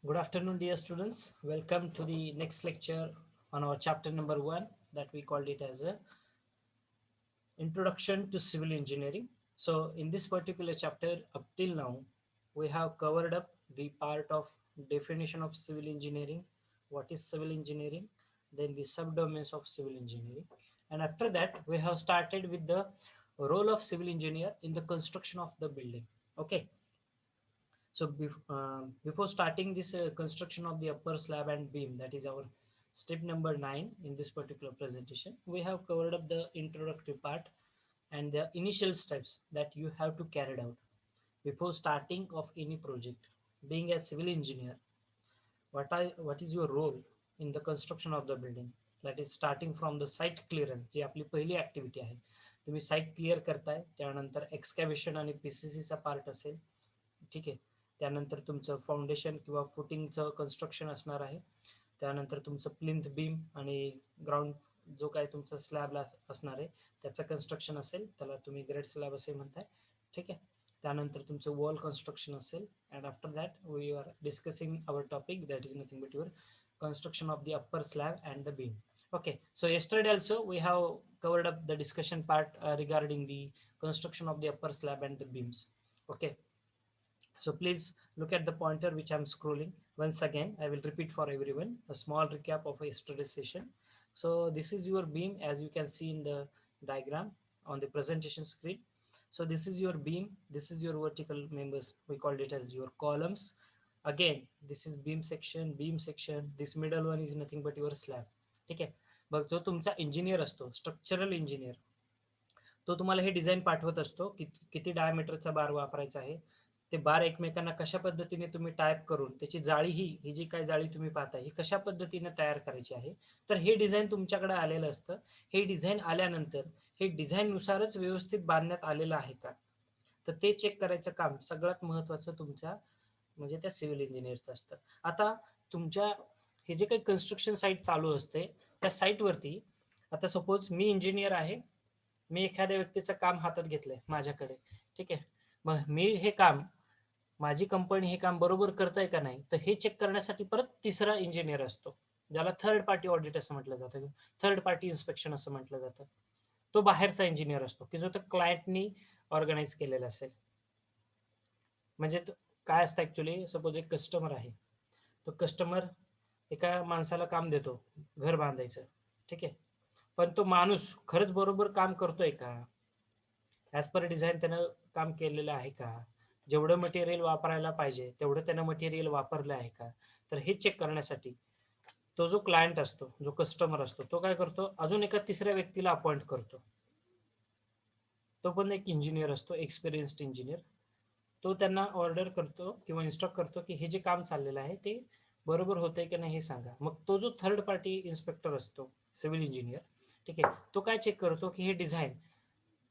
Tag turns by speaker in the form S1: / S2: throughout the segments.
S1: Good afternoon, dear students. Welcome to the next lecture on our chapter number 1 that we called it as a Introduction to Civil Engineering. So, in this particular chapter, up till now, we have covered up the part of definition of civil engineering, what is civil engineering, then the subdomains of civil engineering, and after that, we have started with the role of civil engineer in the construction of the building. Okay, so before starting this construction of the upper slab and beam, that is our step number 9 in this particular presentation, we have covered up the introductory part and the initial steps that you have to carry out before starting of any project. Being a civil engineer, what is your role in the construction of the building? That is starting from the site clearance, जी आपली पहिली activity आहे. तुम्ही site clear करताय, त्यानंतर एक्सकॅव्हेशन आणि पीसीसीचा part असेल. ठीक आहे. त्यानंतर तुमचं फाउंडेशन किंवा फुटिंगचं कन्स्ट्रक्शन असणार आहे. त्यानंतर तुमचं प्लिंथ बीम आणि ग्राउंड जो काय तुमचा स्लॅबला असणार आहे त्याचं कन्स्ट्रक्शन असेल, त्याला तुम्ही ग्रेड स्लॅब असे म्हणताय. ठीक आहे. त्यानंतर तुमचं वॉल कन्स्ट्रक्शन असेल and after that we are discussing our topic that is nothing but your construction of the upper slab and the beam. Okay, so yesterday also we have covered up the discussion part regarding the construction of the upper slab and the beams. Okay, so please look at the pointer which I'm scrolling. Once again, I will repeat for everyone a small recap of yesterday's session. So this is your beam as you can see in the diagram on the presentation screen. So this is your beam, this is your vertical members, we called it as your columns. Again, this is beam section, this middle one is nothing but your slab. ठीक आहे. बघ, जो तुमचा engineer असतो, structural engineer, तो तुम्हाला हे design पाठवत असतो की किती डायमीटरचा बार वापरायचा आहे, ते बार एकमेकांना कशा पद्धतीने तुम्ही टाईप करून त्याची जाळी ही जी काय जाळी तुम्ही पाहताय ही कशा पद्धतीने तयार करायची आहे. तर हे डिझाईन तुमच्याकडे आलेलं असतं. हे डिझाईन आल्यानंतर हे डिझाईननुसारच व्यवस्थित बांधण्यात आलेलं आहे का, तर ते चेक करायचं काम सगळ्यात महत्त्वाचं तुमच्या म्हणजे त्या सिव्हिल इंजिनियरचं असतं. आता तुमच्या हे जे काही कन्स्ट्रक्शन साईट चालू असते त्या साईटवरती, आता सपोज मी इंजिनियर आहे, मी एखाद्या व्यक्तीचं काम हातात घेतलंय माझ्याकडे. ठीक आहे. मग मी हे काम, माझी कंपनी हे काम बरोबर करताय का नाही, तर हे चेक करण्यासाठी परत तिसरा इंजिनियर असतो, ज्याला थर्ड पार्टी ऑडिट असं म्हटलं जातं, थर्ड पार्टी इन्स्पेक्शन असं म्हटलं जातं. तो बाहेरचा इंजिनियर असतो की जो त्या क्लायंटनी ऑर्गनाईज केलेला असेल. म्हणजे काय असतं ऍक्च्युली, सपोज एक कस्टमर आहे, तो कस्टमर एका माणसाला काम देतो घर बांधायचं. ठीक आहे. पण तो माणूस खरंच बरोबर काम करतोय का, ॲज पर डिझाईन त्यानं काम केलेलं आहे का, जेवढं मटेरियल वापरायला पाहिजे तेवढं त्यानं मटेरियल वापरलं आहे का. तर हे चेक करण्यासाठी तो जो क्लायंट असतो, जो कस्टमर असतो, तो काय करतो, अजून एका तिसऱ्या व्यक्तीला अपॉइंट करतो. तो पण एक इंजिनियर असतो, एक्सपिरियन्स्ड इंजिनियर. तो त्यांना ऑर्डर करतो किंवा इन्स्ट्रक्ट करतो की हे जे काम चाललेलं आहे ते बरोबर होतंय की नाही हे सांगा. मग तो जो थर्ड पार्टी इन्स्पेक्टर असतो, सिव्हिल इंजिनियर, ठीक आहे, तो काय चेक करतो की हे डिझाईन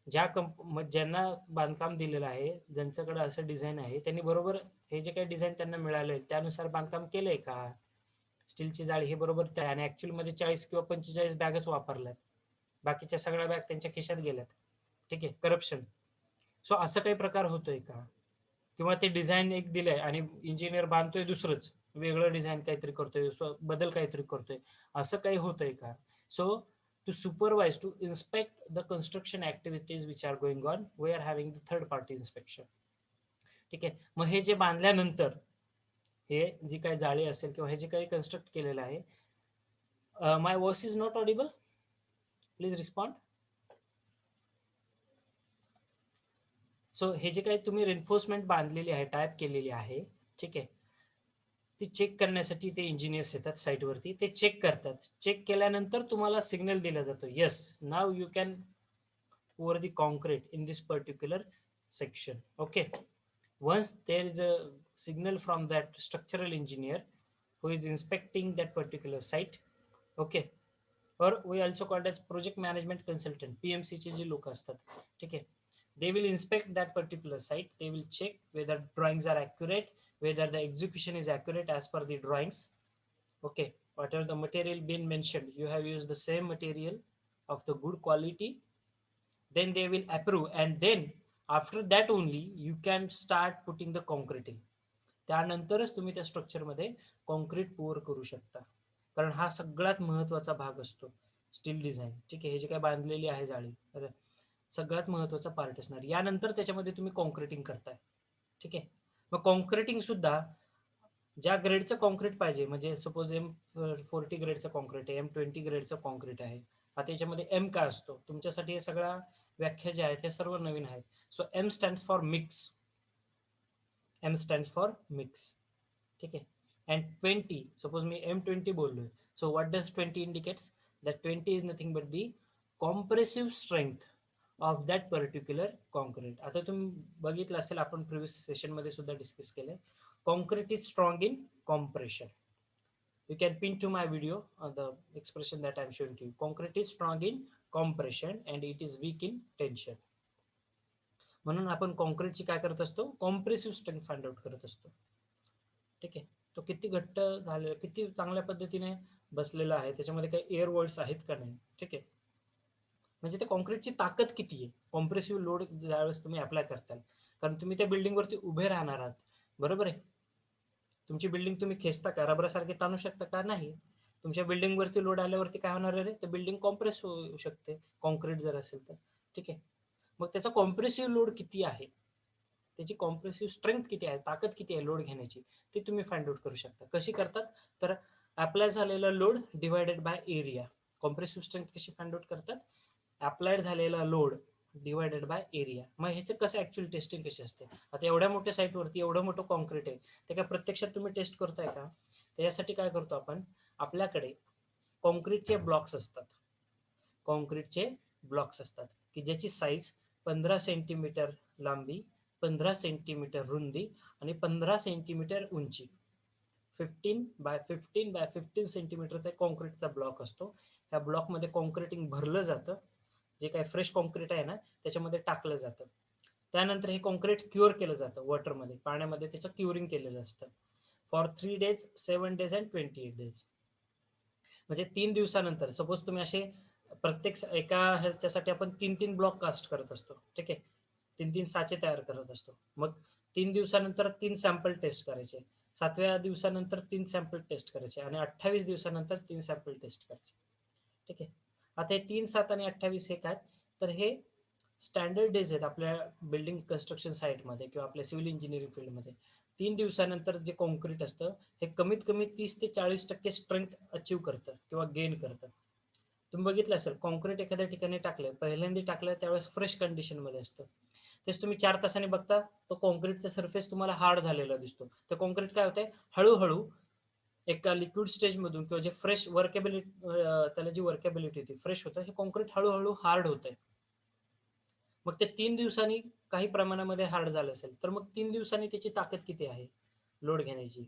S1: ज्यांना बांधकाम दिलेलं आहे, ज्यांच्याकडे असं डिझाईन आहे, त्यांनी बरोबर हे जे काही डिझाईन त्यांना मिळालं आहे त्यानुसार बांधकाम केलंय का, स्टीलची जाळी हे बरोबर त्या, आणि ॲक्च्युअलमध्ये 40 किंवा 45 बॅगच वापरल्यात, बाकीच्या सगळ्या बॅग त्यांच्या खिशात गेल्यात. ठीक आहे. करप्शन. सो असं काही प्रकार होतोय का, किंवा ते डिझाईन एक दिलंय आणि इंजिनियर बांधतोय दुसरंच वेगळं डिझाईन काहीतरी करतोय, बदल काहीतरी करतोय, असं काही होतंय का. So to supervise, to inspect the construction activities which are going on, we are having the third party inspection. ठीक आहे. मग हे जे बांधल्यानंतर हे जी काही जाळी असेल किंवा हे जे काही कन्स्ट्रक्ट केलेलं आहे, my voice is not audible, please respond. So हे जे काही तुम्ही रेन्फोर्समेंट बांधलेली आहे, टाईप केलेली आहे, ठीक आहे, ती चेक करण्यासाठी ते इंजिनियर्स येतात साईटवरती, ते चेक करतात. चेक केल्यानंतर तुम्हाला सिग्नल दिला जातो, yes now you can over the concrete in this particular section. Okay, once there is a signal from that structural engineer who is inspecting that particular site. Okay, or we also called as project management consultant, PMC चे जे लोक असतात. ठीक आहे. They will inspect that particular site, they will check whether drawings are accurate, whether the execution is accurate as per the drawings. Okay, whatever the material been mentioned, you have used the same material of the good quality, then they will approve, and then after that only you can start putting the concreting. त्यानंतरच तुम्ही त्या स्ट्रक्चरमध्ये concrete pour करू शकता, कारण हा सगळ्यात महत्त्वाचा भाग असतो स्टील डिझाईन. ठीक आहे, हे जे काय बांधलेली आहे जाळी सगळ्यात महत्त्वाचा पार्ट असणार. यानंतर त्याच्यामध्ये तुम्ही कॉन्क्रिटिंग करताय. ठीक आहे, मग कॉन्क्रिटिंग सुद्धा ज्या ग्रेडचं कॉन्क्रीट पाहिजे, म्हणजे सपोज M40 ग्रेडचं कॉन्क्रीट आहे, M20 ग्रेडचं कॉन्क्रीट आहे. आता याच्यामध्ये एम काय असतो तुमच्यासाठी, हे सगळ्या व्याख्या ज्या आहेत हे सर्व नवीन आहेत. So M stands for mix. M stands for mix. ठीक आहे, अँड 20, सपोज मी M20 बोललोय, so what does 20 indicates? That 20 is nothing but the compressive strength of that particular concrete. आता तुम्ही बघितलं असेल, आपण प्रिव्हियस सेशनमध्ये सुद्धा डिस्कस केलंय, concrete is strong in compression. You can pin to my video the expression that I am showing to you. Concrete is strong in compression and it is weak in tension. म्हणून आपण कॉन्क्रीटची काय करत असतो, compressive strength find out करत असतो. ठीक आहे, तो किती घट्ट झाले, किती चांगल्या पद्धतीने बसलेला आहे, त्याच्यामध्ये काही एअर वॉल्स आहेत का नाही. ठीक आहे, म्हणजे त्या कॉन्क्रीटची ताकद किती आहे, कॉम्प्रेसिव्ह लोड ज्यावेळेस तुम्ही अप्लाय करताल, कारण तुम्ही त्या बिल्डिंगवरती उभे राहणार आहात, बरोबर आहे. तुमची बिल्डिंग तुम्ही खेचता का, रबरासारखे ताणू शकता का, नाही. तुमच्या बिल्डिंगवरती लोड आल्यावरती काय होणार आहे रे, तर बिल्डिंग कॉम्प्रेस होऊ शकते, कॉन्क्रीट जर असेल तर. ठीक आहे, मग त्याचा कॉम्प्रेसिव्ह लोड किती आहे, त्याची कॉम्प्रेसिव्ह स्ट्रेंथ किती आहे, ताकद किती आहे लोड घेण्याची, ते तुम्ही फाइंड आउट करू शकता. कशी करतात, तर अप्लाय झालेला load divided by area. Compressive strength कशी फाइंड आउट करतात, अप्लाइड झालेला लोड डिवायडेड बाय एरिया. मग ह्याचं कसं ॲक्च्युअल टेस्टिंग कशी असते, आता एवढ्या मोठ्या साईटवरती एवढं मोठं कॉन्क्रीट आहे, ते काय प्रत्यक्षात तुम्ही टेस्ट करताय का. त्याच्यासाठी काय करतो आपण, आपल्याकडे कॉन्क्रीटचे ब्लॉक्स असतात, कॉन्क्रीटचे ब्लॉक्स असतात की ज्याची साईज 15 सेंटीमीटर लांबी, 15 सेंटीमीटर रुंदी आणि 15 सेंटीमीटर उंची, 15 बाय 15 सेंटीमीटरचा कॉन्क्रीटचा ब्लॉक असतो. ह्या ब्लॉकमध्ये कॉन्क्रीटिंग भरलं जातं, जे काही फ्रेश कॉन्क्रीट आहे ना त्याच्यामध्ये टाकलं जातं. त्यानंतर हे कॉन्क्रीट क्युअर केलं जातं वॉटरमध्ये, पाण्यामध्ये त्याचं क्युरिंग केलेलं असतं for 3 days, 7 days and 28 days. म्हणजे 3 दिवसानंतर, सपोज तुम्ही असे प्रत्येक एका ह्याच्यासाठी आपण 3-3 ब्लॉक कास्ट करत असतो. ठीक आहे, 3-3 साचे तयार करत असतो. मग 3 दिवसानंतर 3 सॅम्पल टेस्ट करायचे, 7व्या दिवसानंतर 3 सॅम्पल टेस्ट करायचे आणि 28 दिवसानंतर 3 सॅम्पल टेस्ट करायचे. ठीक आहे, आता हे 3, 7 आणि 28 हे काय, तर हे स्टँडर्ड डेज आहेत आपल्या बिल्डिंग कन्स्ट्रक्शन साईटमध्ये किंवा आपल्या सिव्हिल इंजिनिअरिंग फील्डमध्ये. 3 दिवसानंतर जे कॉन्क्रीट असतं हे कमीत कमी 30 ते 40% स्ट्रेंथ अचीव करतं किंवा गेन करतं. तुम्ही बघितलं असेल, कॉन्क्रीट एखाद्या ठिकाणी टाकलं, पहिल्यांदा टाकलं त्यावेळेस फ्रेश कंडिशनमध्ये असतं, तेच तुम्ही 4 तासांनी बघता तो कॉन्क्रीटचा सरफेस तुम्हाला हार्ड झालेला दिसतो. तर कॉन्क्रीट काय होतंय, हळूहळू एका लिक्विड स्टेजमधून किंवा जे फ्रेश वर्केबिलिटी, त्याला जी वर्केबिलिटी होती फ्रेश होतं, हे कॉन्क्रीट हळूहळू हार्ड होतंय. मग ते 3 दिवसांनी काही प्रमाणामध्ये हार्ड झालं असेल तर मग 3 दिवसांनी त्याची ताकद किती आहे लोड घेण्याची,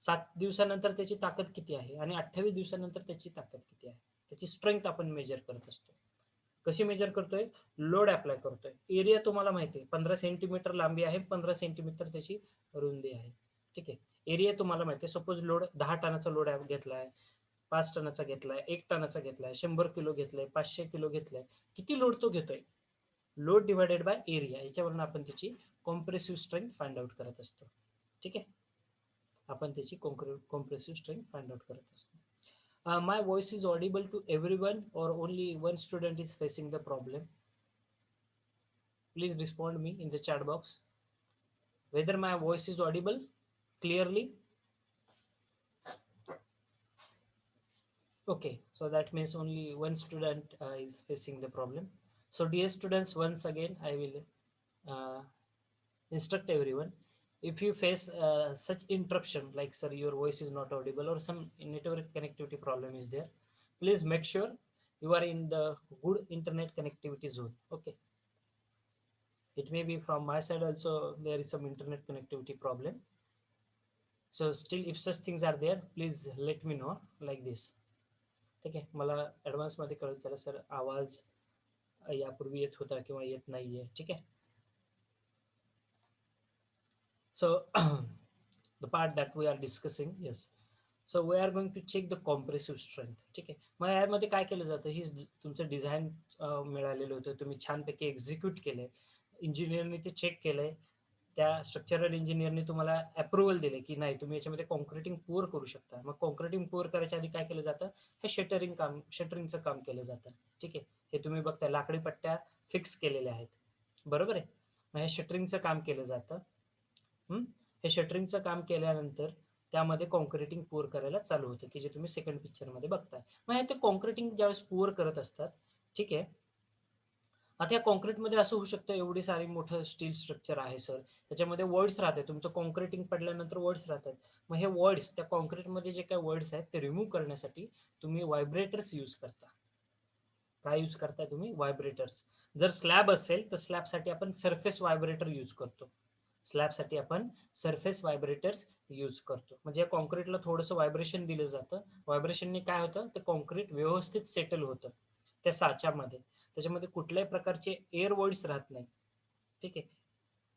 S1: 7 दिवसानंतर त्याची ताकद किती आहे आणि 28 दिवसानंतर त्याची ताकद किती आहे, त्याची स्ट्रेंथ आपण मेजर करत असतो. कशी मेजर करतोय, लोड अप्लाय करतोय. एरिया तुम्हाला माहिती आहे 15 सेंटीमीटर लांबी आहे, 15 सेंटीमीटर त्याची रुंदी आहे. ठीक आहे, एरिया तुम्हाला माहिती आहे. सपोज लोड 10 टनाचा लोड घेतलाय, 5 टनाचा घेतलाय, 1 टनाचा घेतलाय, 100 किलो घेतलाय, 500 किलो घेतलाय, किती लोड तो घेतोय, लोड डिवायडेड बाय एरिया, याच्यावरून आपण त्याची कॉम्प्रेसिव्ह स्ट्रेंथ फाइंड आउट करत असतो. ठीक आहे, आपण त्याची कॉम्प्रेसिव्ह स्ट्रेंथ फाइंड आउट करत असतो. My voice is audible to everyone or only one student is facing the problem? Please respond me in the chat box whether my voice is audible clearly. Okay, so that means only one student is facing the problem. So dear students, once again I will instruct everyone, if you face such interruption like sir your voice is not audible or some network connectivity problem is there, please make sure you are in the good internet connectivity zone. Okay, it may be from my side also there is some internet connectivity problem, so still if such things are there please let me know like this. ठीक आहे, मला ॲडव्हान्समध्ये कळत झालं sir आवाज यापूर्वी येत होता किंवा येत नाहीये. ठीक आहे, so the part that we are discussing, yes, so we are going to check the compressive strength. ठीक आहे, मग यामध्ये काय केलं जातं, ही तुमचं डिझाईन मिळालेलं होतं, तुम्ही छानपैकी एक्झिक्यूट केलंय, इंजिनियरने ते चेक केलंय, त्या स्ट्रक्चरल इंजिनियरने तुम्हाला अप्रुव्हल दिले की नाही तुम्ही याच्यामध्ये कॉन्क्रिटिंग पूर करू शकता. मग कॉन्क्रिटिंग पूर करायच्या आधी काय केलं जातं, हे शटरिंगचं काम केलं जातं. ठीक आहे, हे तुम्ही बघताय लाकडी पट्ट्या फिक्स केलेल्या आहेत, बरोबर आहे. मग हे शटरिंगचं काम केलं जातं. हे शटरिंगचं काम केल्यानंतर त्यामध्ये कॉन्क्रिटिंग पूर करायला चालू होतं, की जे तुम्ही सेकंड पिक्चरमध्ये बघताय. मग हे ते कॉन्क्रिटिंग ज्यावेळेस पूर करत असतात, ठीक आहे. आता या कॉन्क्रीटमध्ये असं होऊ शकतं, एवढी सारी मोठं स्टील स्ट्रक्चर आहे सर, त्याच्यामध्ये वॉइड्स राहते, तुमचं कॉन्क्रिटिंग पडल्यानंतर वॉइड्स राहतात. मग हे वॉइड्स, त्या कॉन्क्रीटमध्ये जे काही वॉइड्स आहेत ते रिमूव्ह करण्यासाठी तुम्ही व्हायब्रेटर्स यूज करता. काय यूज करताय तुम्ही? व्हायब्रेटर्स. जर स्लॅब असेल तर स्लॅबसाठी आपण सरफेस व्हायब्रेटर यूज करतो. स्लॅबसाठी आपण सरफेस व्हायब्रेटर्स यूज करतो. म्हणजे कॉन्क्रीटला थोडंसं व्हायब्रेशन दिलं जातं. व्हायब्रेशनने काय होतं, ते कॉन्क्रीट व्यवस्थित सेटल होतं त्या साच्यामध्ये. त्याच्यामध्ये कुठल्याही प्रकारचे एअर वॉइड्स राहत नाही. ठीक आहे,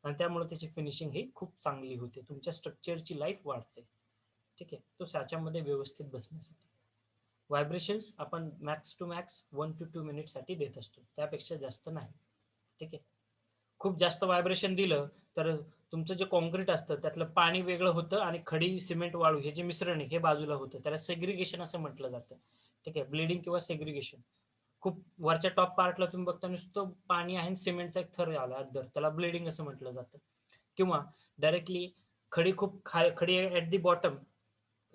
S1: आणि त्यामुळे त्याची फिनिशिंग ही खूप चांगली होते, तुमच्या स्ट्रक्चरची लाईफ वाढते. ठीक आहे, तो साच्यामध्ये व्यवस्थित बसण्यासाठी व्हायब्रेशन्स आपण मॅक्स टू मॅक्स 1 to 2 मिनिटसाठी देत असतो, त्यापेक्षा जास्त नाही. ठीक आहे, खूप जास्त व्हायब्रेशन दिलं तर तुमचं जे कॉन्क्रीट असतं त्यातलं पाणी वेगळं होतं आणि खडी सिमेंट वाळू हे जे मिश्रण आहे हे बाजूला होतं, त्याला सेग्रिगेशन असं म्हटलं जातं. ठीक आहे, ब्लिडिंग किंवा सेग्रिगेशन. खूप वरच्या टॉप पार्टला तुम्ही बघता नुसतं पाणी आहे, सिमेंटचा एक थर आला अद्दर, त्याला ब्लिडिंग असं म्हटलं जातं. किंवा डायरेक्टली खडी खूप खडी ॲट दी बॉटम,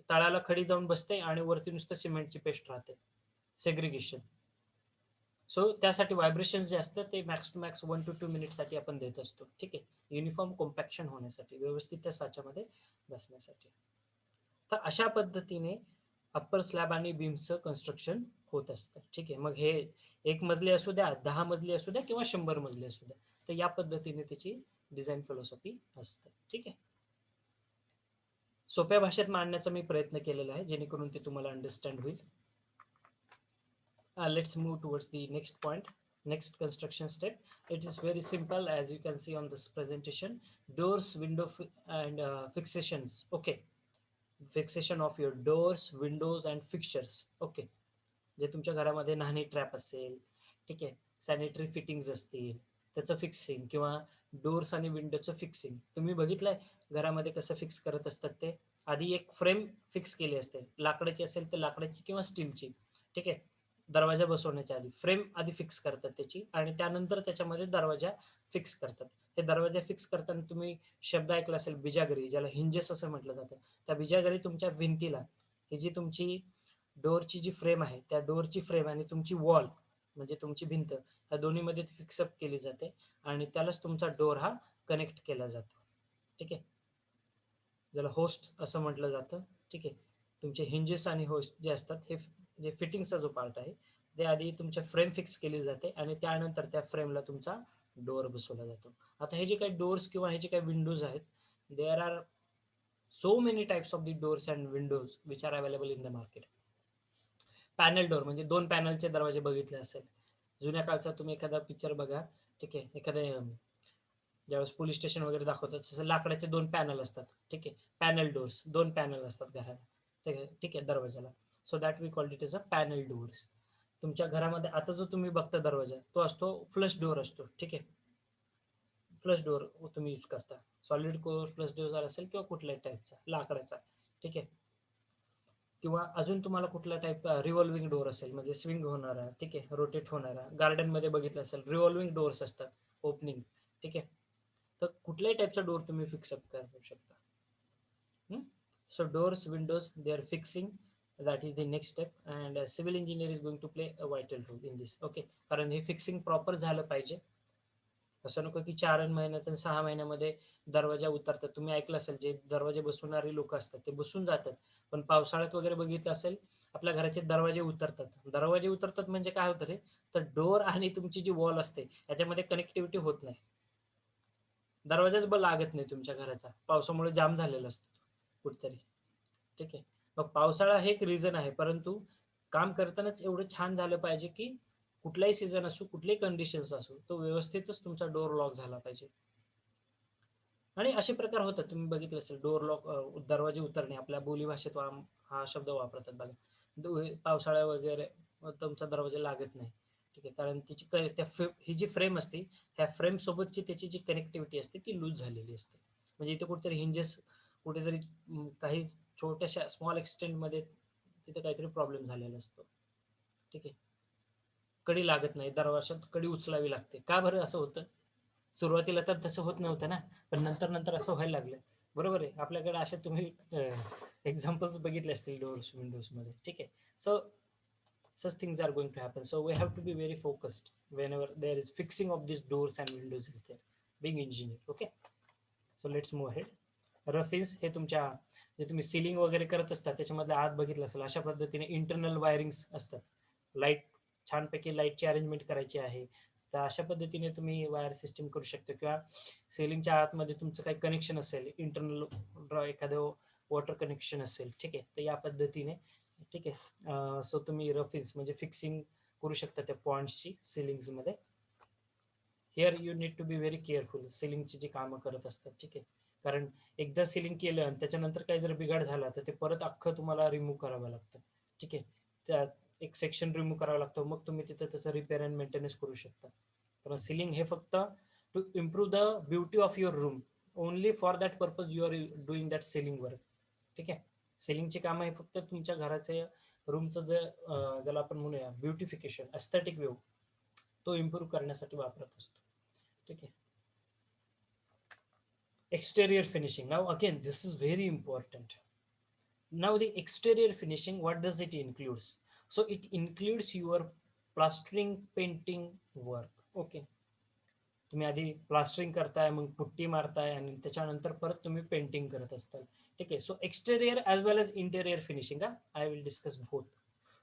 S1: तळाला खडी जाऊन बसते आणि वरती नुसतं सिमेंटची पेस्ट राहते, सेग्रिगेशन. सो त्यासाठी व्हायब्रेशन्स जे असतात ते मॅक्स टू मॅक्स 1 to 2 मिनिटसाठी आपण देत असतो. ठीक आहे, युनिफॉर्म कॉम्पॅक्शन होण्यासाठी, व्यवस्थित त्या साच्यामध्ये बसण्यासाठी. तर अशा पद्धतीने अप्पर स्लॅब आणि बीमचं कन्स्ट्रक्शन होत असतं. ठीक आहे, मग हे 1 मजली असू द्या, 10 मजली असू द्या किंवा 100 मजली असू द्या, तर या पद्धतीने त्याची डिझाईन फिलॉसॉफी असते. ठीक आहे, सोप्या भाषेत मांडण्याचा मी प्रयत्न केलेला आहे जेणेकरून ते तुम्हाला अंडरस्टँड होईल. Let's move towards the next point. Next construction step. It is very simple, as you can see on this presentation. Doors, window and fixations. Okay, fixation of your doors, windows and fixtures. Okay, जे तुमच्या घरामध्ये न्हाणी trap असेल, ठीक आहे, sanitary fittings असतील, त्याचं fixing किंवा doors आणि विंडोचं फिक्सिंग तुम्ही बघितलंय घरामध्ये कसं फिक्स करत असतात. ते आधी एक फ्रेम फिक्स केली असते, लाकडाची असेल तर लाकडाची किंवा स्टीलची. ठीक आहे, दरवाजा बसवण्याच्या आधी फ्रेम आधी फिक्स करतात त्याची, आणि त्यानंतर त्याच्यामध्ये दरवाजा फिक्स करतात. हे दरवाजा फिक्स करताना तुम्ही शब्द ऐकला असेल बिजागरी, ज्याला हिंजेस असं म्हटलं जातं. त्या बिजागरी तुमच्या भिंतीला, ही जी तुमची डोअरची जी फ्रेम आहे त्या डोअरची फ्रेम आणि तुमची वॉल म्हणजे तुमची भिंत, या दोन्हीमध्ये फिक्सअप केली जाते आणि त्यालाच तुमचा डोअर हा कनेक्ट केला जातो. ठीक आहे, ज्याला होस्ट असं म्हटलं जातं. ठीक आहे, तुमचे हिंजेस आणि होस्ट जे असतात, हे जे फिटिंगचा जो पार्ट आहे ते आधी तुमच्या फ्रेम फिक्स केली जाते आणि त्यानंतर त्या फ्रेमला तुमचा डोअर बसवला जातो. आता हे जे काही डोअर्स किंवा हे जे काही विंडोज आहेत, there are so many types of the doors and windows which are available in the market. Panel door म्हणजे 2 पॅनलचे दरवाजे बघितले असेल, जुन्या काळचा तुम्ही एखादा पिक्चर बघा. ठीक आहे, एखाद्या ज्यावेळेस पोलीस स्टेशन वगैरे दाखवतात तसं लाकडाचे 2 पॅनल असतात. ठीक आहे, पॅनल डोअर्स, 2 पॅनल असतात घराला. ठीक आहे, ठीक आहे, दरवाजाला. So that we called it as a panel doors. तुमच्या घरामध्ये आता जो तुम्ही बघता दरवाजा तो असतो फ्लश डोअर असतो. ठीक आहे, फ्लश डोअर तुम्ही यूज करता, सॉलिड कोअर फ्लश डोअर असेल किंवा कुठल्याही टाईपचा लाकडाचा. ठीक आहे, किंवा अजून तुम्हाला कुठला टाईप रिव्हॉल्विंग डोअर असेल म्हणजे स्विंग होणारा. ठीक आहे, रोटेट होणारा. गार्डनमध्ये बघितलं असेल रिव्हॉल्विंग डोअर्स असतात, ओपनिंग. ठीक आहे, तर कुठल्याही टाईपचा डोअर तुम्ही फिक्सअप करू शकता. So doors, Windows, they are fixing, that is the next step and civil engineer is going to play a vital role in this. Okay, कारण हे फिक्सिंग प्रॉपर झालं पाहिजे. असं नको की 4 महिन्यात आणि 6 महिन्यामध्ये दरवाजा उतरतात. तुम्ही ऐकलं असेल जे दरवाजे बसवणारे लोक असतात ते बसून जातात, पण पावसाळ्यात वगैरे बघितलं असेल आपल्या घराचे दरवाजे उतरतात. दरवाजे उतरतात म्हणजे काय होतं रे, तर डोअर आणि तुमची जी वॉल असते याच्यामध्ये कनेक्टिव्हिटी होत नाही, दरवाजाच लागत नाही तुमच्या घराचा, पावसामुळे जाम झालेला असतो कुठतरी. ठीक आहे, मग पावसाळा हे एक रिझन आहे, परंतु काम करतानाच एवढं छान झालं पाहिजे की कुठलाही सीझन असो, कुठलेही कंडिशन्स असो, तो व्यवस्थितच तुमचा डोअर लॉक झाला पाहिजे. आणि असे प्रकार होतात, तुम्ही बघितलं असेल डोअर लॉक, दरवाजे उतरणे, आपल्या बोलीभाषेत हा शब्द वापरतात बघा. पावसाळ्या वगैरे तुमचा दरवाजा लागत नाही, ठीक आहे, कारण तिची ही जी फ्रेम असते, ह्या फ्रेम सोबतची त्याची जी कनेक्टिव्हिटी असते ती लूज झालेली असते. म्हणजे इथे कुठेतरी हिंजेस कुठेतरी काही छोट्याशा स्मॉल एक्सटेंटमध्ये तिथे काहीतरी प्रॉब्लेम झालेला असतो. ठीक आहे, कडी लागत नाही, दरवाजात कडी उचलावी लागते. का बरं असं होतं? सुरुवातीला तर तसं होत नव्हतं ना, पण नंतर नंतर असं व्हायला लागलं. बरोबर आहे, आपल्याकडे अशा तुम्ही एक्झाम्पल्स बघितले असतील डोर्स विंडोजमध्ये. ठीक आहे, so such things are going to happen, so we have to be very focused whenever there is fixing of these doors and windows is there, being engineer. Okay, so let's move ahead. रफिन्स हे तुमच्या जे तुम्ही ceiling वगैरे करत असता त्याच्यामधल्या आत बघितलं असेल, अशा पद्धतीने इंटरनल वायरिंग्स असतात. लाईट, छानपैकी लाईटची अरेंजमेंट करायची आहे, तर अशा पद्धतीने तुम्ही वायर सिस्टम करू शकता. किंवा सिलिंगच्या आतमध्ये तुमचं काही कनेक्शन असेल, इंटरनल एखादं वॉटर कनेक्शन असेल, ठीक आहे, तर या पद्धतीने, ठीक आहे, सो तुम्ही रफिन्स म्हणजे फिक्सिंग करू शकता त्या पॉइंट्सची सिलिंग्समध्ये. Here you need to be very careful सिलिंगची जी कामं करत असतात. ठीक आहे, कारण एकदा सिलिंग केलं आणि त्याच्यानंतर काही जर बिघाड झाला तर ते परत अख्खं तुम्हाला रिमूव्ह करावं लागतं. ठीक आहे, त्या एक सेक्शन रिमूव्ह करावं लागतं, मग तुम्ही तिथं त्याचं रिपेअर अँड मेंटेनन्स करू शकता. कारण सिलिंग हे फक्त to improve the beauty of your room, only for that purpose you are doing that ceiling work. ठीक आहे, सिलिंगची कामं हे फक्त तुमच्या घराचे रूमचं जे ज्याला आपण म्हणूया ब्युटिफिकेशन, एस्थेटिक व्यू, तो इम्प्रूव्ह करण्यासाठी वापरत असतो. ठीक आहे, exterior finishing. Now again, this is very important. Now the exterior finishing, what does it includes? So it includes your plastering, painting work. Okay, तुम्ही आधी प्लास्टरिंग करताय, मग पुट्टी मारताय आणि त्याच्यानंतर परत तुम्ही पेंटिंग करत असताल. ठीक आहे, so exterior as well as interior finishing, I will discuss both.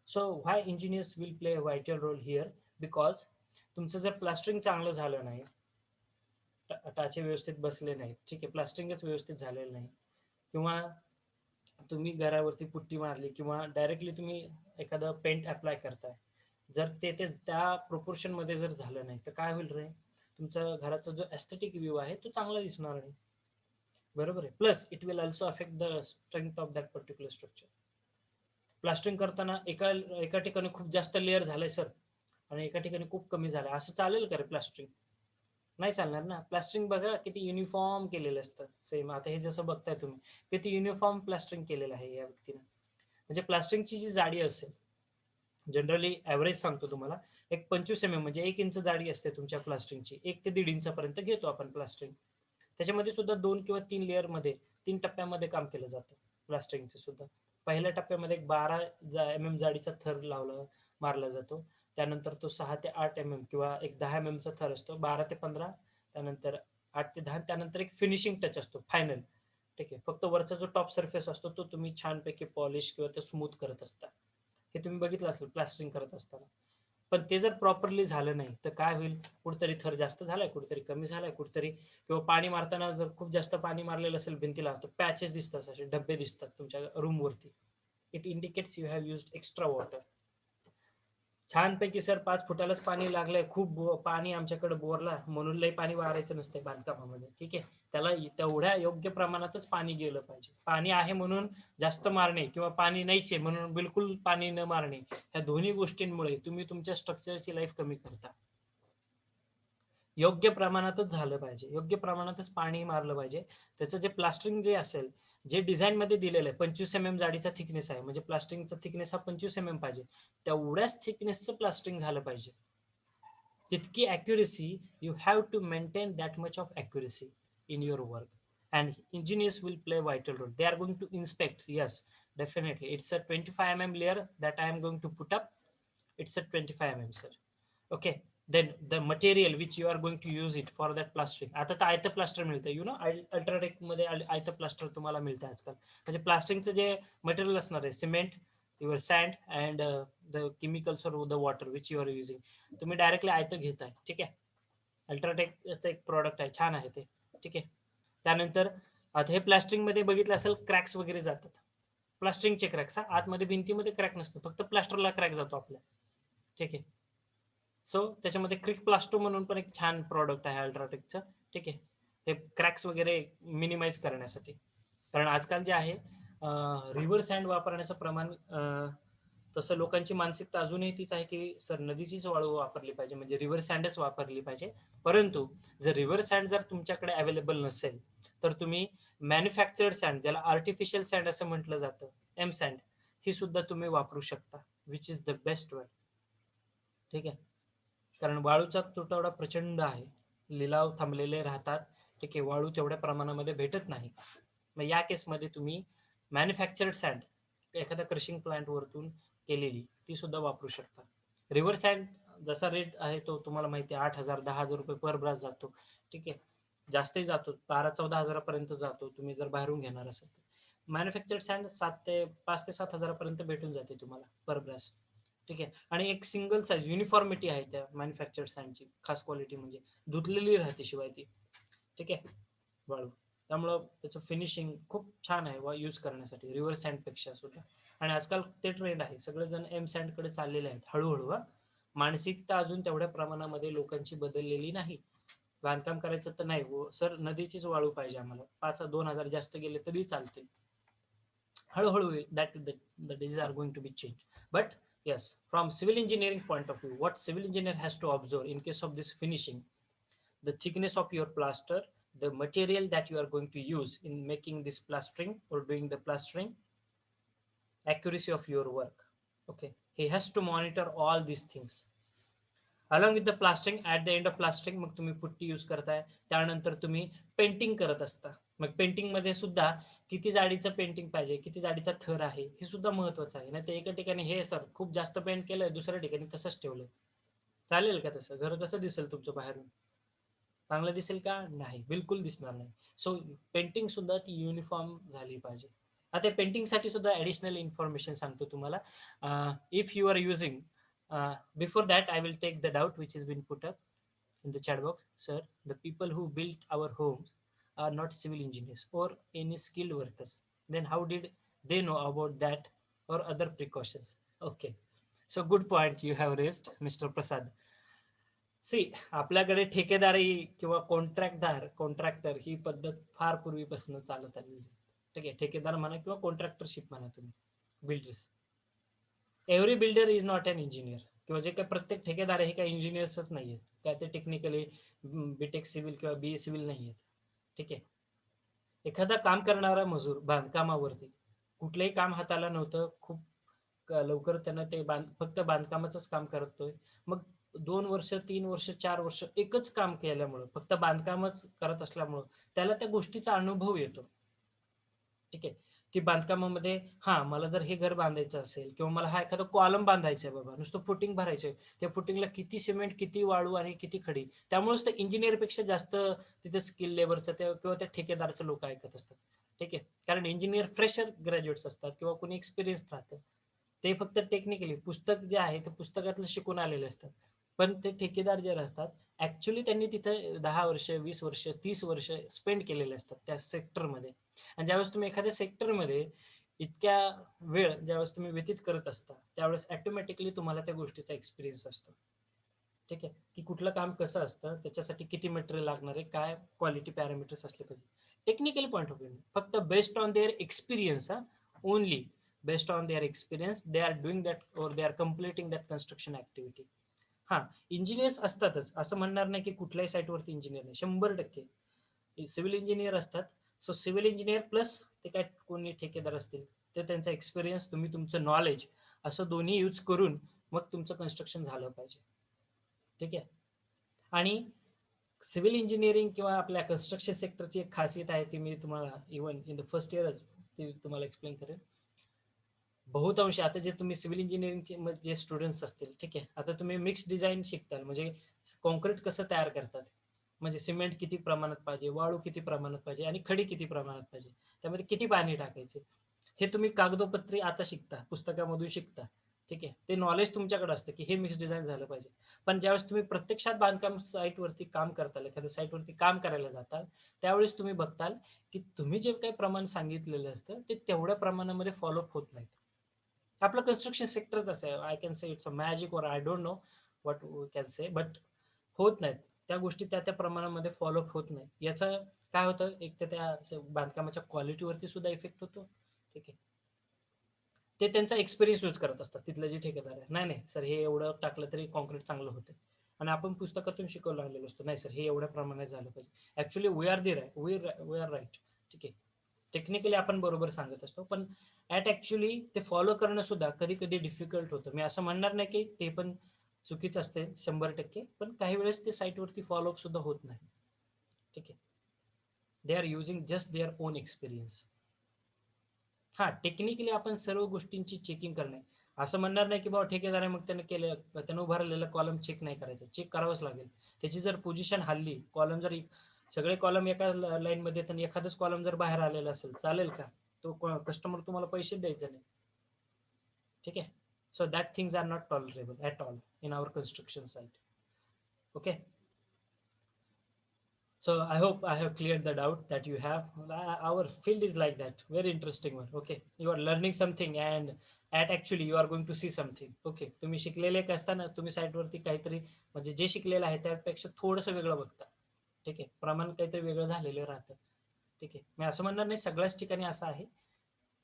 S1: So why engineers will play a vital role here? Because तुमचं जर प्लास्टरिंग चांगलं झालं नाही, टाचे व्यवस्थित बसले नाहीत, ठीक आहे, प्लास्टरिंगच व्यवस्थित झालेलं नाही, किंवा तुम्ही घरावरती पुट्टी मारली किंवा डायरेक्टली तुम्ही एखादं पेंट अप्लाय करताय, जर ते त्या प्रोपोर्शनमध्ये जर झालं नाही तर काय होईल रे? तुमचा घराचा जो एस्थेटिक व्ह्यू आहे तो चांगला दिसणार नाही. बरोबर आहे, plus it will also affect the strength of that particular structure. Plastering करताना एका एका ठिकाणी खूप जास्त लेअर झालंय सर आणि एका ठिकाणी खूप कमी झालं, असं चालेल का रे प्लास्टरिंग? नाही चालणार ना. प्लास्टरिंग बघा किती युनिफॉर्म केलेलं असतं. सेम आता हे जसं बघताय तुम्ही, किती युनिफॉर्म प्लास्टरिंग केलेलं आहे या व्यक्तीनं. म्हणजे प्लास्टरिंगची जी जाडी असेल, जनरली ॲव्हरेज सांगतो तुम्हाला, एक 25 म्हणजे 1 इंच जाडी असते तुमच्या प्लास्टरिंगची. 1 ते 1.5 इंचापर्यंत घेतो आपण प्लास्टरिंग. त्याच्यामध्ये सुद्धा 2 किंवा 3 लेअरमध्ये, 3 टप्प्यामध्ये काम केलं जातं प्लास्टरिंगचं सुद्धा. पहिल्या टप्प्यामध्ये एक 12 जाडीचा थर मारला जातो. त्यानंतर तो 6 ते 8 किंवा एक 10 चा थर असतो, 12 ते 15, त्यानंतर 8 ते 10, त्यानंतर एक फिनिशिंग टच असतो फायनल. ठीक आहे, फक्त वरचा जो टॉप सरफेस असतो तो तुम्ही छानपैकी पॉलिश किंवा ते स्मूथ करत असता. हे तुम्ही बघितलं असेल प्लास्टरिंग करत असताना. पण ते जर प्रॉपरली झालं नाही तर काय होईल? कुठेतरी थर जास्त झालाय, कुठेतरी कमी झालाय, कुठेतरी, किंवा पाणी मारताना जर खूप जास्त पाणी मारलेलं असेल भिंतीला तर पॅचेस दिसतात, असे डब्बे दिसतात तुमच्या रूमवरती. It indicates you have used extra water. छानपैकी सर 5 फुटालाच पाणी लागलंय, खूप पाणी आमच्याकडे बोरला, म्हणून लई पाणी वारायचं नसते बांधकामामध्ये. ठीक आहे, त्याला तेवढ्या योग्य प्रमाणातच पाणी गेलं पाहिजे. पाणी आहे म्हणून जास्त मारणे किंवा पाणी नाहीच आहे म्हणून बिलकुल पाणी न मारणे, ह्या दोन्ही गोष्टींमुळे तुम्ही तुमच्या स्ट्रक्चरची लाईफ कमी करता. योग्य प्रमाणातच झालं पाहिजे, योग्य प्रमाणातच पाणी मारलं पाहिजे. त्याचं जे प्लास्टरिंग जे असेल, जे डिझाईनमध्ये दिलेलं आहे, 25 जाडीचा थिकनेस आहे, म्हणजे प्लास्टरिंगचा थिकनेस हा 25 पाहिजे, तेवढ्याच थिकनेसचं प्लास्टरिंग झालं पाहिजे. तितकी accuracy, you have to maintain that much of accuracy in your work, and engineers will play a vital role. They are going to inspect, yes, definitely it's a 25 layer that I am going to put up. It's a 25 sir. Okay, then the material which you are going to use it for that plastering, आता तर आयतं plaster मिळतं, you know, UltraTech मध्ये आयतं plaster तुम्हाला मिळतं आजकाल. म्हणजे प्लास्टरिंगचं जे material असणार आहे, cement, your sand and the chemicals or the water which you are using, तुम्ही डायरेक्टली आयतं घेताय. ठीक आहे, अल्ट्राटेकचं एक प्रॉडक्ट आहे, छान आहे ते. ठीक आहे, त्यानंतर आता हे प्लास्टरिंगमध्ये बघितलं असेल क्रॅक्स वगैरे जातात, प्लास्टरिंगचे क्रॅक्स, आतमध्ये भिंतीमध्ये क्रॅक नसतं, फक्त प्लास्टरला क्रॅक जातो आपल्या. ठीक आहे, सो त्याच्यामध्ये क्रिक प्लास्टो म्हणून पण एक छान प्रॉडक्ट आहे अल्ट्राटेकचं. ठीक आहे, हे क्रॅक्स वगैरे मिनिमाइज करण्यासाठी. कारण आजकाल जे आहे रिव्हर सँड वापरण्याचं प्रमाण तसं लोकांची मानसिकता अजूनही तीच आहे की सर नदीचीच वाळू वापरली पाहिजे, म्हणजे रिव्हर सँडच वापरली पाहिजे. परंतु जर रिव्हर सँड जर तुमच्याकडे अवेलेबल नसेल, तर तुम्ही मॅन्युफॅक्चर्ड सँड, ज्याला आर्टिफिशियल सँड असं म्हटलं जातं, एम सँड, ही सुद्धा तुम्ही वापरू शकता, which is the best way. ठीक आहे, कारण वाळूचा तुटवडा प्रचंड आहे, लिलाव थांबलेले राहतात. ठीक आहे, वाळू तेवढ्या प्रमाणामध्ये भेटत नाही. मग या केसमध्ये तुम्ही मॅन्युफॅक्चर्ड सँड एखाद्या क्रशिंग प्लांट वरतून केलेली ती सुद्धा वापरू शकता. रिव्हर सँड जसा रेट आहे तो तुम्हाला माहिती आहे, 8,000 10,000 रुपये पर ब्रास जातो. ठीक आहे, जास्तही जातो, 12-14 हजारापर्यंत जातो तुम्ही जर बाहेरून घेणार असाल तर. मॅन्युफॅक्चर्ड सँड 5 ते 7 हजारापर्यंत भेटून जाते तुम्हाला पर ब्रास. ठीक आहे, आणि एक सिंगल साईज युनिफॉर्मिटी आहे त्या मॅन्युफॅक्चर्ड सँडची खास क्वालिटी, म्हणजे धुतलेली राहते शिवाय ती. ठीक आहे, वाळू, त्यामुळं त्याचं फिनिशिंग खूप छान आहे वा यूज करण्यासाठी रिव्हर सँडपेक्षा सुद्धा. आणि आजकाल ते ट्रेंड आहे, सगळेजण एम सँडकडे चाललेले आहेत हळूहळू. मानसिकता अजून तेवढ्या प्रमाणामध्ये लोकांची बदललेली नाही. बांधकाम करायचं तर नाही हो सर, नदीचीच वाळू पाहिजे आम्हाला, 5-2 हजार जास्त गेले तरी चालते. हळूहळू that the days are going to be change. But yes, from civil engineering point of view, what civil engineer has to observe in case of this finishing: the thickness of your plaster, the material that you are going to use in making this plastering or doing the plastering, accuracy of your work. Okay, he has to monitor all these things. Along with the plastering, at the end of plastering मग तुम्ही putty use करताय, त्यानंतर तुम्ही painting करत असता. मग पेंटिंगमध्ये सुद्धा किती जाडीचं पेंटिंग पाहिजे, किती जाडीचा थर आहे, हे सुद्धा महत्त्वाचं आहे. नाही तर एका ठिकाणी हे सर खूप जास्त पेंट केलंय, दुसऱ्या ठिकाणी तसंच ठेवलंय, चालेल का तसं? घर कसं दिसेल तुमचं बाहेरून? चांगलं दिसेल का? नाही, बिलकुल दिसणार नाही. सो पेंटिंग सुद्धा ती युनिफॉर्म झाली पाहिजे. आता पेंटिंगसाठी सुद्धा ॲडिशनल इन्फॉर्मेशन सांगतो तुम्हाला. If you are using, before that I will take the doubt which has been put up in the chat box. Sir, the people who built our homes are not civil engineers or any skilled workers, then how did they know about that or other precautions? Okay, so good point you have raised, Mr. Prasad. See, आपल्याकडे ठेकेदारी किंवा contractor ही पद्धत फार पूर्वीपासून चालत आलेली. ठीक आहे, ठेकेदार म्हणा किंवा कॉन्ट्रॅक्टरशिप म्हणा तुम्ही, builders. Every builder is not an engineer, किंवा जे काही प्रत्येक ठेकेदार आहे हे काही इंजिनियर्सच नाही आहेत, काय ते टेक्निकली बीटेक सिव्हिल किंवा बीए सिव्हिल नाही आहेत. ठीक आहे, एखादा काम करणारा मजूर बांधकामावरती कुठलंही काम हाताला नव्हतं, खूप लवकर त्यानं ते फक्त बांधकामाचंच काम करतोय. मग 2 वर्ष 3 वर्ष 4 वर्ष एकच काम केल्यामुळं, फक्त बांधकामच करत असल्यामुळं त्याला त्या गोष्टीचा अनुभव येतो. ठीक आहे, की बांधकामामध्ये हा मला जर हे घर बांधायचं असेल किंवा मला हा एखादा कॉलम बांधायचा आहे, बाबा नुसतं फुटिंग भरायचं आहे, त्या फुटिंगला किती सिमेंट, किती वाळू आणि किती खडी. त्यामुळेच तर इंजिनियरपेक्षा जास्त तिथे स्किल लेबरचं किंवा त्या ठेकेदारचं लोक ऐकत असतात. ठीक आहे, कारण इंजिनियर फ्रेशर ग्रॅज्युएट्स असतात किंवा कोणी एक्सपिरियन्स राहतं, ते फक्त टेक्निकली पुस्तक जे आहे ते पुस्तकातलं शिकून आलेले असतात. पण ते ठेकेदार जे असतात ऍक्च्युली त्यांनी तिथे 10 वर्ष 20 वर्ष 30 वर्ष स्पेंड केलेले असतात त्या सेक्टरमध्ये. आणि ज्यावेळेस तुम्ही एखाद्या सेक्टरमध्ये इतक्या वेळ ज्यावेळेस तुम्ही व्यतीत करत असता, त्यावेळेस ऑटोमॅटिकली तुम्हाला त्या गोष्टीचा एक्सपिरियन्स असतो. ठीक आहे, की कुठलं काम कसं असतं, त्याच्यासाठी किती मटेरियल लागणार आहे, काय क्वालिटी पॅरामीटर्स असले पाहिजे. टेक्निकल पॉईंट ऑफ व्ह्यू फक्त based on their experience, only based on their experience they are doing that or they are completing that construction activity. हां, इंजिनियर्स असतातच, असं म्हणणार नाही की कुठल्याही साईटवरती इंजिनियर नाही, 100% सिव्हिल इंजिनियर असतात. सो सिव्हिल इंजिनियर प्लस ते काय कोणी ठेकेदार असतील, ते त्यांचा एक्सपिरियन्स, तुम्ही तुमचं नॉलेज, असं दोन्ही यूज करून मग तुमचं कन्स्ट्रक्शन झालं पाहिजे. ठीक आहे, आणि सिव्हिल इंजिनिअरिंग किंवा आपल्या कन्स्ट्रक्शन सेक्टरची एक खासियत आहे, ती मी तुम्हाला इव्हन इन द फर्स्ट इयरच ती तुम्हाला एक्सप्लेन करेन. बहुतांश आता जे तुम्ही सिव्हिल इंजिनिअरिंगचे जे स्टुडंट्स असतील, ठीक आहे, आता तुम्ही मिक्स डिझाईन शिकताल, म्हणजे कॉन्क्रीट कसं तयार करतात, म्हणजे सिमेंट किती प्रमाणात पाहिजे, वाळू किती प्रमाणात पाहिजे आणि खडी किती प्रमाणात पाहिजे, त्यामध्ये किती पाणी टाकायचे, हे तुम्ही कागदोपत्री आता शिकता, पुस्तकामधून शिकता. ठीक आहे, ते नॉलेज तुमच्याकडे असतं की हे मिक्स डिझाईन झालं पाहिजे. पण ज्यावेळेस तुम्ही प्रत्यक्षात बांधकाम साईटवरती काम करताल, एखाद्या साईटवरती काम करायला जाताल, त्यावेळेस तुम्ही बघताल की तुम्ही जे काही प्रमाण सांगितलेलं असतं ते तेवढ्या प्रमाणामध्ये फॉलोअप होत नाहीत. आपलं कन्स्ट्रक्शन सेक्टरच असं आहे, I can say it's a magic or I don't know what can say, but होत नाहीत त्या गोष्टी, त्या प्रमाणामध्ये फॉलोअप होत नाही. याचं काय होतं, एक तर त्या बांधकामाच्या क्वालिटीवरती सुद्धा इफेक्ट होतो. ठीक आहे, ते त्यांचा एक्सपिरियन्स यूज करत असतात तिथले जे ठेकेदार आहे. नाही नाही सर, हे एवढं टाकलं तरी कॉन्क्रीट चांगलं होतं. आणि आपण पुस्तकातून शिकवलं लागलेलो असतो, नाही सर हे एवढ्या प्रमाणात झालं पाहिजे. Actually we are the right, we are right. ठीक आहे, टेक्निकली आपण बरोबर सांगत असतो, पण ॲट ॲक्च्युली ते फॉलो करणं सुद्धा कधी कधी डिफिकल्ट होतं. मी असं म्हणणार नाही की ते पण चुकीचं असते 100%, पण काही वेळेस ते साईटवरती फॉलोअप सुद्धा होत नाही. ठीक आहे, they are using just their own experience. हा, टेक्निकली आपण सर्व गोष्टींची चेकिंग करणे, असं म्हणणार नाही की बाबा ठेकेदार आहे मग त्याने केलं, त्यानं उभारलेलं कॉलम चेक नाही करायचं, चेक करावंच लागेल. त्याची जर पोझिशन हल्ली, कॉलम जर सगळे कॉलम एका लाईनमध्ये आणि एखादंच कॉलम जर बाहेर आलेला असेल, चालेल का? तो कस्टमर तुम्हाला पैसे द्यायचे नाही. ठीक आहे, so that things are not tolerable at all in our construction site. Okay, so I hope I have cleared the doubt that you have. Our field is like that, very interesting one. Okay, you are learning something and at actually you are going to see something. Okay, तुम्ही शिकलेले एक असताना तुम्ही साईटवरती काहीतरी म्हणजे जे शिकलेलं आहे त्यापेक्षा थोडंसं वेगळं बघता. ठीक आहे, प्रमाण काहीतरी वेगळं झालेलं राहतं. ठीक आहे, मी असं म्हणणार नाही सगळ्याच ठिकाणी असं आहे,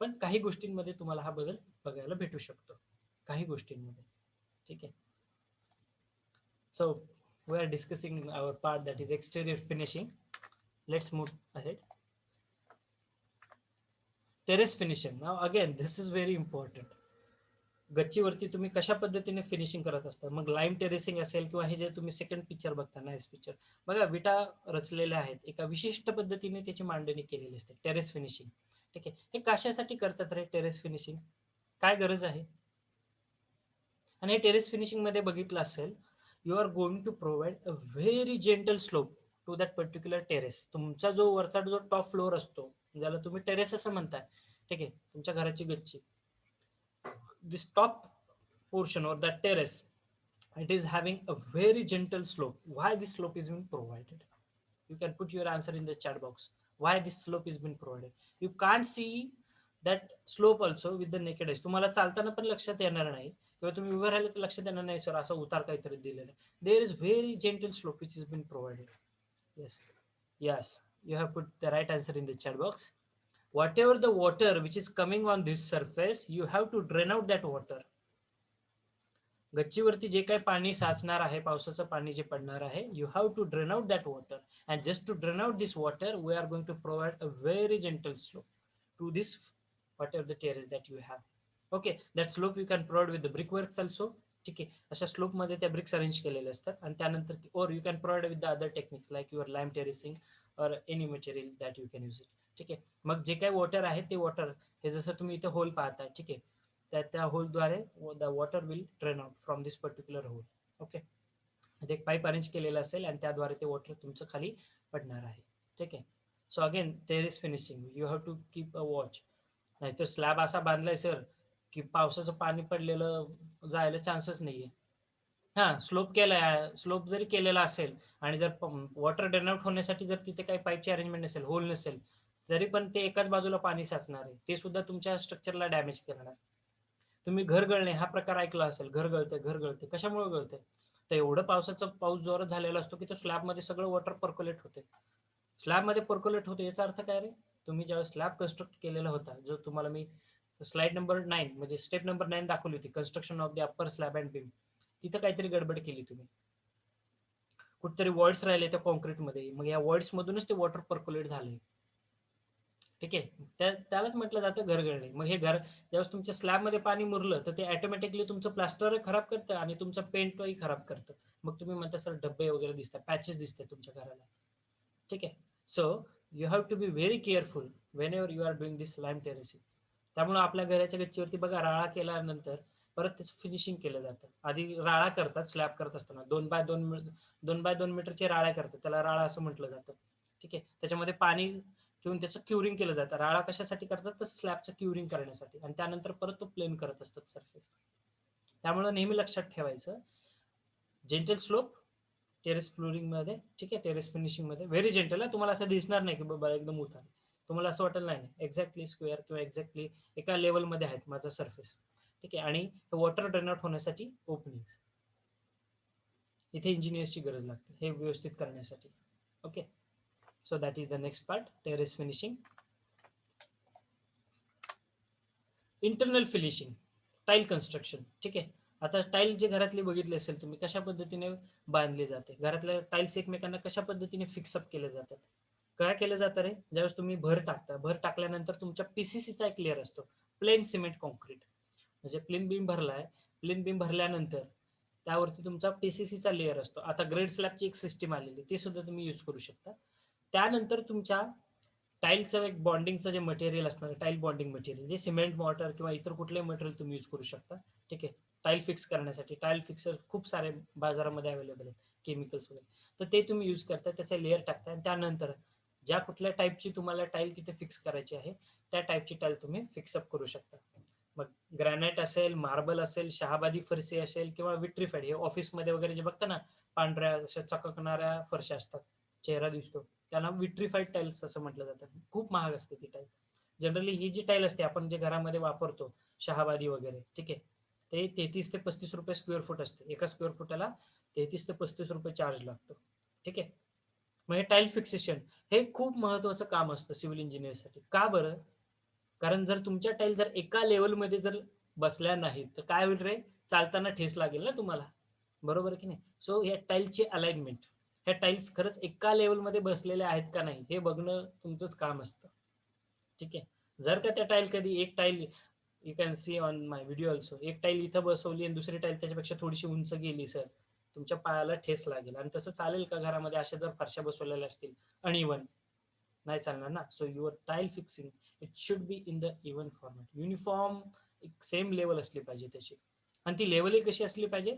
S1: पण काही गोष्टींमध्ये तुम्हाला हा बदल बघायला भेटू शकतो, काही गोष्टींमध्ये. ठीक आहे, so we are discussing our part that is exterior finishing. Let's move ahead. Terrace finishing. Now again, this is very important. गच्चीवरती तुम्ही कशा पद्धतीने फिनिशिंग करत असता, मग लाईम टेरेसिंग असेल किंवा हे जे तुम्ही सेकंड पिक्चर बघता, नाईस पिक्चर बघा, विटा रचलेल्या आहेत, एका विशिष्ट पद्धतीने त्याची मांडणी केलेली असते, टेरेस फिनिशिंग. ठीक आहे, हे कशासाठी करतात रे टेरेस फिनिशिंग, काय गरज आहे? आणि हे टेरेस फिनिशिंग मध्ये बघितलं असेल, you are going to provide a very gentle slope to that particular terrace. तुमचा जो वरचा जो टॉप फ्लोअर असतो, ज्याला तुम्ही टेरेस असं म्हणताय, ठीक आहे, तुमच्या घराची गच्ची, this top portion or that terrace, it is having a very gentle slope. Why this slope is being provided? You can put your answer in the chat box. Why this slope is being provided? You can't see that slope also with the naked eyes. तुम्हाला चालताना पण लक्षात येणार नाही किंवा तुम्ही उभे राहिले तर लक्षात येणार नाही सर असा उतार काहीतरी दिलेला आहे. There is very gentle slope which is been provided. Yes, yes, you have put the right answer in the chat box. Whatever the water which is coming on this surface, you have to drain out that water. गच्चीवरती जे काही पाणी साचणार आहे, पावसाचं पाणी जे पडणार आहे, you have to drain out that water. And just to drain out this water, we are going to provide a very gentle slope to this whatever the terrace that you have. Okay, that slope you can provide with the brick works also. ठीक आहे, अशा स्लोपमध्ये त्या BRICS arrange केलेल्या असतात, आणि त्यानंतर or you can provide with the other techniques like your lime terracing or any material that you can use it. ठीक आहे, मग जे काही वॉटर आहे ते वॉटर, हे जसं तुम्ही इथे होल पाहताय, ठीक आहे, त्या होलद्वारे the water will drain out from this particular hole. Okay, एक पाईप अरेंज केलेला असेल आणि त्याद्वारे ते वॉटर तुमचं खाली पडणार आहे. ठीक आहे, so again there is finishing, you have to keep a watch. नाहीतर स्लॅब असा बांधलाय सर की पावसाचं पाणी पडलेलं जायला चान्सच नाहीये. हा, स्लोप केलाय, स्लोप जरी केलेला असेल आणि जर वॉटर ड्रेन आउट होण्यासाठी जर तिथे काही पाईपची अरेंजमेंट नसेल, होल नसेल, तरी पण ते एकाच बाजूला पाणी साचणार आहे, ते सुद्धा तुमच्या स्ट्रक्चरला डॅमेज करणार. तुम्ही घर गळणे हा प्रकार ऐकला असेल, घर गळते, घर गळते, कशामुळे गळते? तर एवढं पाऊस जोरात झालेला असतो की तो स्लॅबमध्ये सगळं वॉटर पर्क्युलेट होते. स्लॅबमध्ये पर्क्युलेट होते याचा अर्थ काय रे? तुम्ही जेव्हा स्लॅब कन्स्ट्रक्ट केलेला होता, जो तुम्हाला मी स्लाइड नंबर 9 म्हणजे स्टेप नंबर 9 दाखवली होती, construction of the upper slab and beam, तिथं काहीतरी गडबड केली तुम्ही, कुठेतरी वॉइड्स राहिले त्या कॉन्क्रीटमध्ये, मग या वॉइड्स मधूनच ते वॉटर पर्क्युलेट झाले. ठीक आहे, त्यालाच म्हटलं जातं घरगळणे. मग हे घर ज्यावेळेस तुमच्या स्लॅबमध्ये पाणी मुरलं तर ते ऑटोमॅटिकली तुमचं प्लास्टर खराब करतं आणि तुमचं पेंटही खराब करतं. मग तुम्ही म्हणता सर डब्बे वगैरे दिसतात, पॅचेस दिसतात तुमच्या घराला. ठीक आहे, so you have to be very careful whenever you are doing this lime terracing. त्यामुळे आपल्या घराच्या गच्चीवरती बघा, राळा केल्यानंतर परत त्याचं फिनिशिंग केलं जातं. आधी राळा करतात स्लॅब करत असताना, 2x2 मीटरचे राळ्या करतात, त्याला राळा असं म्हटलं जातं. ठीक आहे, त्याच्यामध्ये पाणी ठेवून त्याचं क्युरिंग केलं जातं. राळा कशासाठी करतात? तर स्लॅबचं क्युरिंग करण्यासाठी, आणि त्यानंतर परत तो प्लेन करत असतात सरफेस. त्यामुळे नेहमी लक्षात ठेवायचं, जेंटल स्लोप टेरेस फ्लोरिंग मध्ये, ठीक आहे, टेरेस फिनिशिंग मध्ये व्हेरी जेंटल आहे. तुम्हाला असं दिसणार नाही की बाबा एकदम उतार, तुम्हाला असं वाटेल नाही एक्झॅक्टली स्क्वेअर किंवा एक्झॅक्टली एका लेवलमध्ये आहेत माझा सरफेस. ठीक आहे, आणि वॉटर ड्रेन आउट होण्यासाठी ओपनिंग, इथे इंजिनियर्सची गरज लागते हे व्यवस्थित करण्यासाठी. Okay, so that is the next part, terrace finishing. Internal finishing, tile construction. ठीक आहे. आता टाईल जे घरातली बघितली असेल तुम्ही, कशा पद्धतीने बांधली जाते, घरातल्या टाईल्स एकमेकांना कशा पद्धतीने फिक्सअप केले जातात. काय केलं जातं रे, ज्यावेळेस तुम्ही भर टाकता, भर टाकल्यानंतर तुमच्या पीसीसीचा एक लेअर असतो, प्लेन सिमेंट कॉन्क्रीट. म्हणजे प्लेन बीम भरलाय, प्लेन बीम भरल्यानंतर त्यावरती तुमचा पीसीसीचा लेअर असतो. आता ग्रेड स्लॅबची एक सिस्टीम आलेली, ती सुद्धा तुम्ही यूज करू शकता. त्यानंतर तुमच्या टाईलचं एक बॉन्डिंगचं जे मटेरियल असणार, टाईल बॉन्डिंग मटेरियल, जे सिमेंट मॉर्टर किंवा इतर कुठलेही मटेरियल तुम्ही यूज करू शकता. ठीक आहे. टाईल फिक्स करण्यासाठी टाईल फिक्सर खूप सारे बाजारामध्ये अवेलेबल आहेत, केमिकल्स वगैरे. तर ते तुम्ही यूज करता, त्याचे लेअर टाकता आणि त्यानंतर ज्या कुठल्या टाईपची तुम्हाला टाईल तिथे फिक्स करायची आहे, त्या टाईपची टाईल तुम्ही फिक्सअप करू शकता. मग ग्रॅनाइट असेल, मार्बल असेल, शहाबादी फरशी असेल किंवा विट्रीफाईड, हे ऑफिसमध्ये वगैरे जे बघता ना, पांढऱ्या अशा चककणाऱ्या फरशा असतात, चेहरा दिसतो, त्याला विट्रीफाईड टाईल्स असं म्हटलं जातं. खूप महाग असते ती टाईल. जनरली ही जी टाईल असते आपण जे घरामध्ये वापरतो, शहाबादी वगैरे, ठीक आहे, ते 33 ते 35 रुपये स्क्वेअर फूट असते. एका स्क्वेअर फुटाला 33 ते 35 रुपये चार्ज लागतो. ठीक आहे. मग हे टाईल फिक्सेशन हे खूप महत्वाचं काम असतं सिव्हिल इंजिनिअरसाठी. का बरं? कारण जर तुमच्या टाईल जर एका लेवलमध्ये जर बसल्या नाहीत, तर काय होईल रे, चालताना ठेस लागेल ना तुम्हाला, बरोबर की नाही. सो या टाईलची अलाइनमेंट, ह्या टाईल्स खरंच एका लेवलमध्ये बसलेल्या आहेत का नाही हे बघणं तुमचंच काम असतं. ठीक आहे. जर का त्या टाईल कधी एक tile, you can see on my video also, एक टाईल इथं बसवली आणि दुसरी टाईल त्याच्यापेक्षा थोडीशी उंच गेली सर, तुमच्या पायाला ठेस लागेल. आणि तसं चालेल का घरामध्ये अशा जर फारशा बसवलेल्या असतील अनइवन, नाही चालणार ना. So your tile fixing it should be in the even format, uniform, एक सेम लेवल असली पाहिजे त्याची. आणि ती लेवलही कशी असली पाहिजे,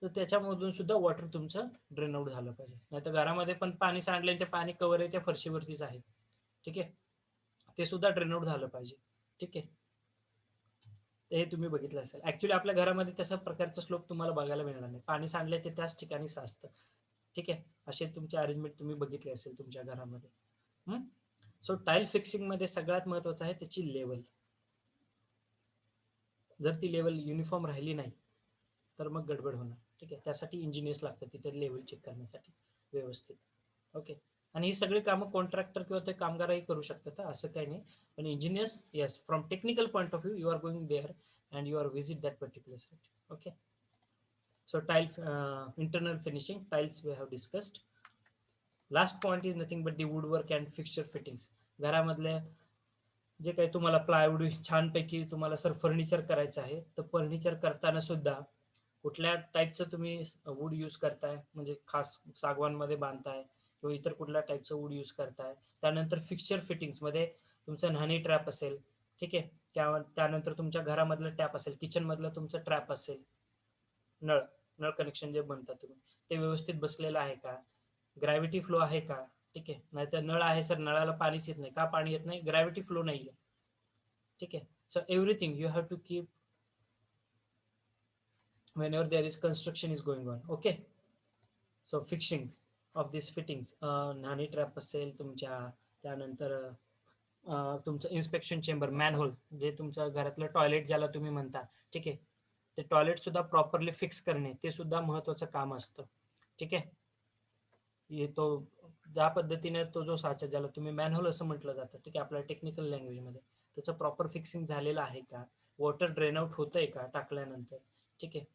S1: तर त्याच्यामधून सुद्धा वॉटर तुमचं ड्रेन आउट झालं पाहिजे. नाही तर घरामध्ये पण पाणी सांडलं, ते पाणी कवर आहे त्या फरशीवरतीच आहे. ठीक आहे. ते सुद्धा ड्रेन आउट झालं पाहिजे. ठीक आहे. हे तुम्ही बघितलं असेल. ऍक्च्युली आपल्या घरामध्ये तशा प्रकारचं स्लोप तुम्हाला बघायला मिळणार नाही. पाणी सांडलंय ते त्याच ठिकाणी साचतं. ठीक आहे. असे तुमचे अरेंजमेंट तुम्ही बघितले असेल तुमच्या घरामध्ये. सो टाईल फिक्सिंग मध्ये सगळ्यात महत्वाचं आहे त्याची लेवल. जर ती लेवल युनिफॉर्म राहिली नाही तर मग गडबड होणार. ठीक आहे. त्यासाठी इंजिनियर्स लागतात तिथे लेवल चेक करण्यासाठी व्यवस्थित. ओके. आणि ही सगळी कामं कॉन्ट्रॅक्टर किंवा ते कामगारही करू शकतात, असं काही नाही. पण engineers, yes, from technical point of view you are going there and you are visit that particular site. Okay. So tile internal finishing, tiles we have discussed. Last point is nothing but the woodwork and fixture fittings. घरामधले जे काही तुम्हाला plywood छानपैकी तुम्हाला sir furniture करायचं आहे, तर furniture करताना सुद्धा कुठल्या टाईपचं तुम्ही वूड यूज करताय, म्हणजे खास सागवानमध्ये बांधताय किंवा इतर कुठल्या टाईपचं वूड यूज करताय. त्यानंतर फिक्स्चर फिटिंग्समध्ये तुमचं न्हाणी ट्रॅप असेल, ठीक आहे, त्यानंतर तुमच्या घरामधलं टॅप असेल, किचनमधलं तुमचं ट्रॅप असेल, नळ नळ कनेक्शन जे म्हणतात तुम्ही, ते व्यवस्थित बसलेलं आहे का, ग्रॅव्हिटी फ्लो आहे का. ठीक आहे. नाहीतर नळ आहे सर, नळाला पाणीच येत नाही, का पाणी येत नाही, ग्रॅव्हिटी फ्लो नाही आहे. ठीक आहे. So everything you have to keep whenever there is construction is going on. Okay. So fixing of these fittings, न्हाणी ट्रॅप असेल तुमच्या, त्यानंतर तुमचं इन्स्पेक्शन चेंबर, मॅनहोल, जे तुमच्या घरातलं टॉयलेट ज्याला तुम्ही म्हणता, ठीक आहे, ते टॉयलेट सुद्धा प्रॉपरली फिक्स करणे, ते सुद्धा महत्वाचं काम असतं. ठीक आहे. हे तो ज्या पद्धतीने तो जो साचा, ज्याला तुम्ही मॅनहोल असं म्हटलं जातं, ठीक आहे, आपल्या टेक्निकल लँग्वेजमध्ये, त्याचं प्रॉपर फिक्सिंग झालेलं आहे का, वॉटर ड्रेन आउट होतंय का टाकल्यानंतर. ठीक आहे.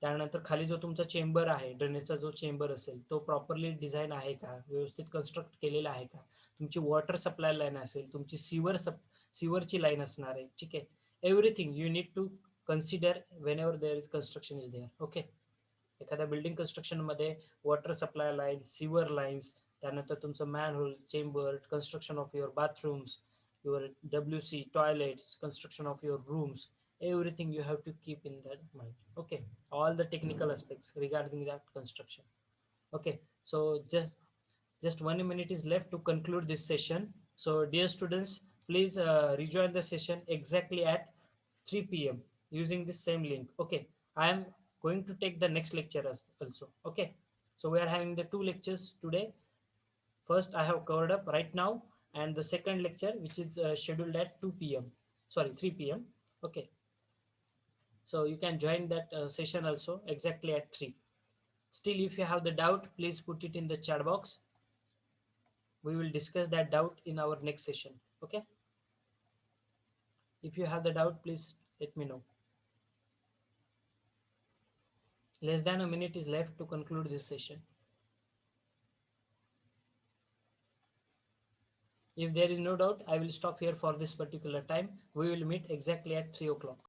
S1: त्यानंतर खाली जो तुमचा चेंबर आहे, ड्रेनेजचा जो चेंबर असेल, तो प्रॉपरली डिझाईन आहे का, व्यवस्थित कन्स्ट्रक्ट केलेला आहे का, तुमची वॉटर सप्लाय लाईन असेल, तुमची सीवरची लाईन असणार आहे. ठीक आहे. Everything you need to consider whenever there is construction is there. Okay. एखाद्या बिल्डिंग कन्स्ट्रक्शनमध्ये water supply line, sewer lines, त्यानंतर तुमचं manhole, chamber, construction of your bathrooms, your WC, toilets, construction of your rooms, everything you have to keep in that mind. Okay. All the technical aspects regarding that construction. Okay. So just 1 minute is left to conclude this session. So dear students, please rejoin the session exactly at 3 p.m. using this same link. Okay. I am going to take the next lecture also. Okay. So we are having the two lectures today. First I have covered up right now, and the second lecture which is scheduled at 2 p.m. Sorry, 3 p.m. Okay. So you can join that session also exactly at 3. Still, if you have the doubt, please put it in the chat box. We will discuss that doubt in our next session. Okay. If you have the doubt, please let me know. Less than a minute is left to conclude this session. If there is no doubt, I will stop here for this particular time. We will meet exactly at 3 o'clock.